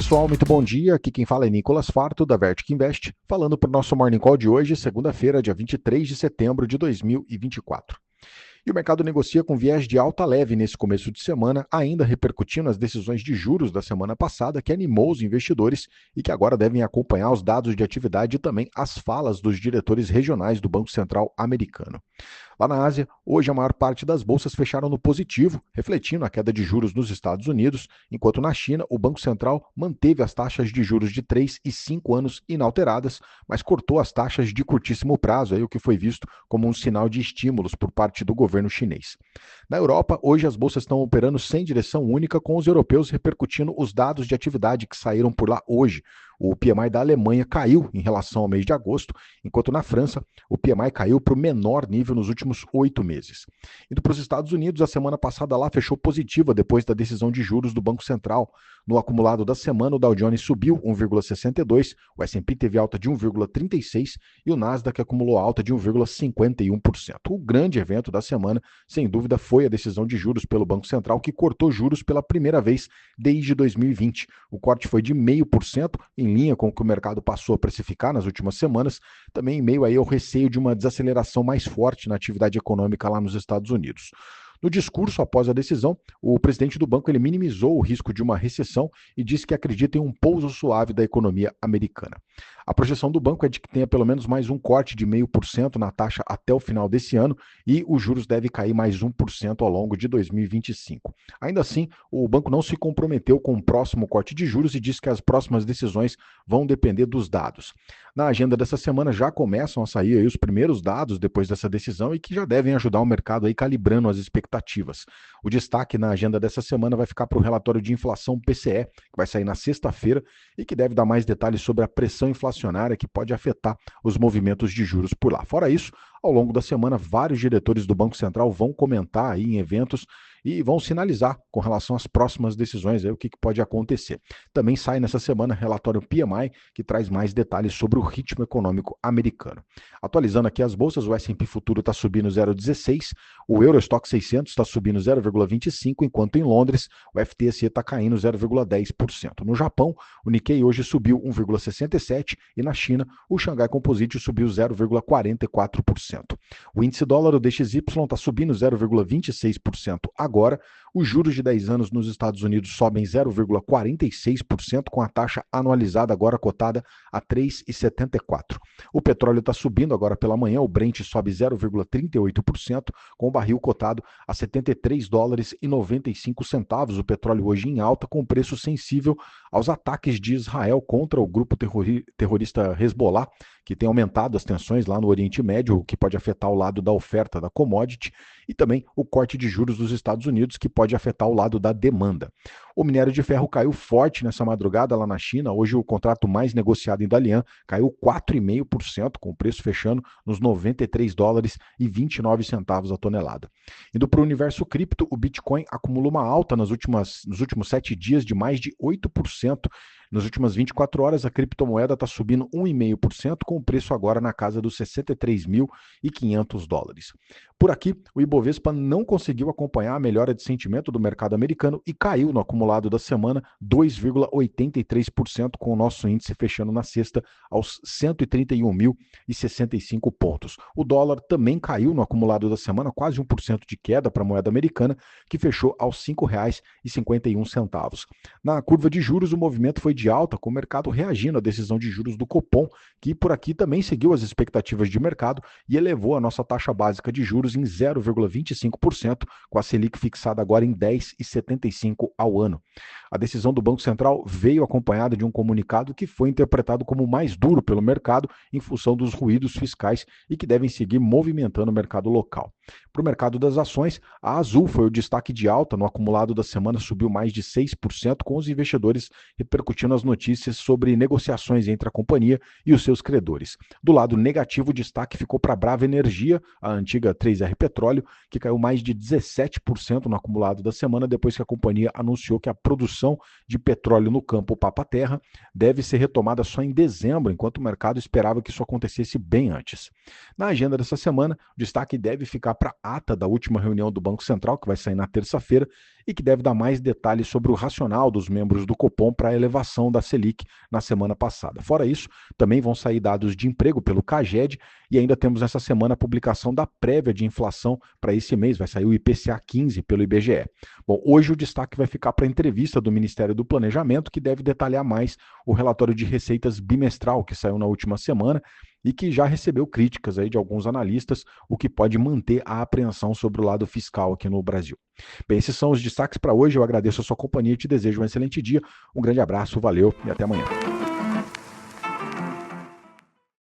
pessoal, muito bom dia. Aqui quem fala é Nicolas Farto, da Vertic Invest, falando para o nosso Morning Call de hoje, segunda-feira, dia 23 de setembro de 2024. E o mercado negocia com viés de alta leve nesse começo de semana, ainda repercutindo as decisões de juros da semana passada, que animou os investidores e que agora devem acompanhar os dados de atividade e também as falas dos diretores regionais do Banco Central americano. Lá na Ásia, hoje a maior parte das bolsas fecharam no positivo, refletindo a queda de juros nos Estados Unidos, enquanto na China o Banco Central manteve as taxas de juros de 3 e 5 anos inalteradas, mas cortou as taxas de curtíssimo prazo, o que foi visto como um sinal de estímulos por parte do governo chinês. Na Europa, hoje as bolsas estão operando sem direção única, com os europeus repercutindo os dados de atividade que saíram por lá hoje. O PMI da Alemanha caiu em relação ao mês de agosto, enquanto na França o PMI caiu para o menor nível nos últimos 8 meses. Indo para os Estados Unidos, a semana passada lá fechou positiva depois da decisão de juros do Banco Central. No acumulado da semana, o Dow Jones subiu 1,62%, o S&P teve alta de 1,36% e o Nasdaq acumulou alta de 1,51%. O grande evento da semana, sem dúvida, foi a decisão de juros pelo Banco Central, que cortou juros pela primeira vez desde 2020. O corte foi de 0,5%, em linha com o que o mercado passou a precificar nas últimas semanas, também em meio aí ao receio de uma desaceleração mais forte na atividade econômica lá nos Estados Unidos. No discurso após a decisão, o presidente do banco ele minimizou o risco de uma recessão e disse que acredita em um pouso suave da economia americana. A projeção do banco é de que tenha pelo menos mais um corte de 0,5% na taxa até o final desse ano e os juros devem cair mais 1% ao longo de 2025. Ainda assim, o banco não se comprometeu com o próximo corte de juros e disse que as próximas decisões vão depender dos dados. Na agenda dessa semana já começam a sair aí os primeiros dados depois dessa decisão e que já devem ajudar o mercado aí calibrando as expectativas. O destaque na agenda dessa semana vai ficar para o relatório de inflação PCE, que vai sair na sexta-feira e que deve dar mais detalhes sobre a pressão inflacionária que pode afetar os movimentos de juros por lá. Fora isso, ao longo da semana, vários diretores do Banco Central vão comentar aí em eventos e vão sinalizar com relação às próximas decisões, aí, o que pode acontecer. Também sai nessa semana relatório PMI, que traz mais detalhes sobre o ritmo econômico americano. Atualizando aqui as bolsas, o S&P Futuro está subindo 0,16, o Eurostock 600 está subindo 0,25, enquanto em Londres o FTSE está caindo 0,10%. No Japão, o Nikkei hoje subiu 1,67% e na China o Xangai Composite subiu 0,44%. O índice dólar, o DXY, está subindo 0,26% agora. Os juros de 10 anos nos Estados Unidos sobem 0,46%, com a taxa anualizada agora cotada a 3,74%. O petróleo está subindo agora pela manhã, o Brent sobe 0,38%, com o barril cotado a $73,95. O petróleo hoje em alta, com preço sensível aos ataques de Israel contra o grupo terrorista Hezbollah, que tem aumentado as tensões lá no Oriente Médio, o que pode afetar o lado da oferta da commodity, e também o corte de juros dos Estados Unidos, que pode afetar o lado da demanda. O minério de ferro caiu forte nessa madrugada lá na China. Hoje o contrato mais negociado em Dalian caiu 4,5%, com o preço fechando nos $93,29 a tonelada. Indo para o universo cripto, o Bitcoin acumula uma alta nos últimos 7 dias de mais de 8%. Nas últimas 24 horas, a criptomoeda está subindo 1,5%, com o preço agora na casa dos $63.500. Por aqui, o Ibovespa não conseguiu acompanhar a melhora de sentimento do mercado americano e caiu no acumulado da semana 2,83%, com o nosso índice fechando na sexta aos 131.065 pontos. O dólar também caiu no acumulado da semana, quase 1% de queda para a moeda americana, que fechou aos R$ 5,51. Na curva de juros, o movimento foi de alta, com o mercado reagindo à decisão de juros do Copom, que por aqui também seguiu as expectativas de mercado e elevou a nossa taxa básica de juros em 0,25%, com a Selic fixada agora em 10,75% ao ano. A decisão do Banco Central veio acompanhada de um comunicado que foi interpretado como mais duro pelo mercado em função dos ruídos fiscais e que devem seguir movimentando o mercado local. Para o mercado das ações, a Azul foi o destaque de alta. No acumulado da semana subiu mais de 6%, com os investidores repercutindo as notícias sobre negociações entre a companhia e os seus credores. Do lado negativo, o destaque ficou para a Brava Energia, a antiga 3R Petróleo, que caiu mais de 17% no acumulado da semana, depois que a companhia anunciou que a produção produção de petróleo no campo Papa-Terra deve ser retomada só em dezembro, enquanto o mercado esperava que isso acontecesse bem antes. Na agenda dessa semana, o destaque deve ficar para a ata da última reunião do Banco Central, que vai sair na terça-feira, e que deve dar mais detalhes sobre o racional dos membros do Copom para a elevação da Selic na semana passada. Fora isso, também vão sair dados de emprego pelo CAGED e ainda temos essa semana a publicação da prévia de inflação para esse mês, vai sair o IPCA 15 pelo IBGE. Bom, hoje o destaque vai ficar para a entrevista do Ministério do Planejamento, que deve detalhar mais o relatório de receitas bimestral que saiu na última semana e que já recebeu críticas aí de alguns analistas, o que pode manter a apreensão sobre o lado fiscal aqui no Brasil. Bem, esses são os destaques para hoje. Eu agradeço a sua companhia e te desejo um excelente dia. Um grande abraço, valeu e até amanhã.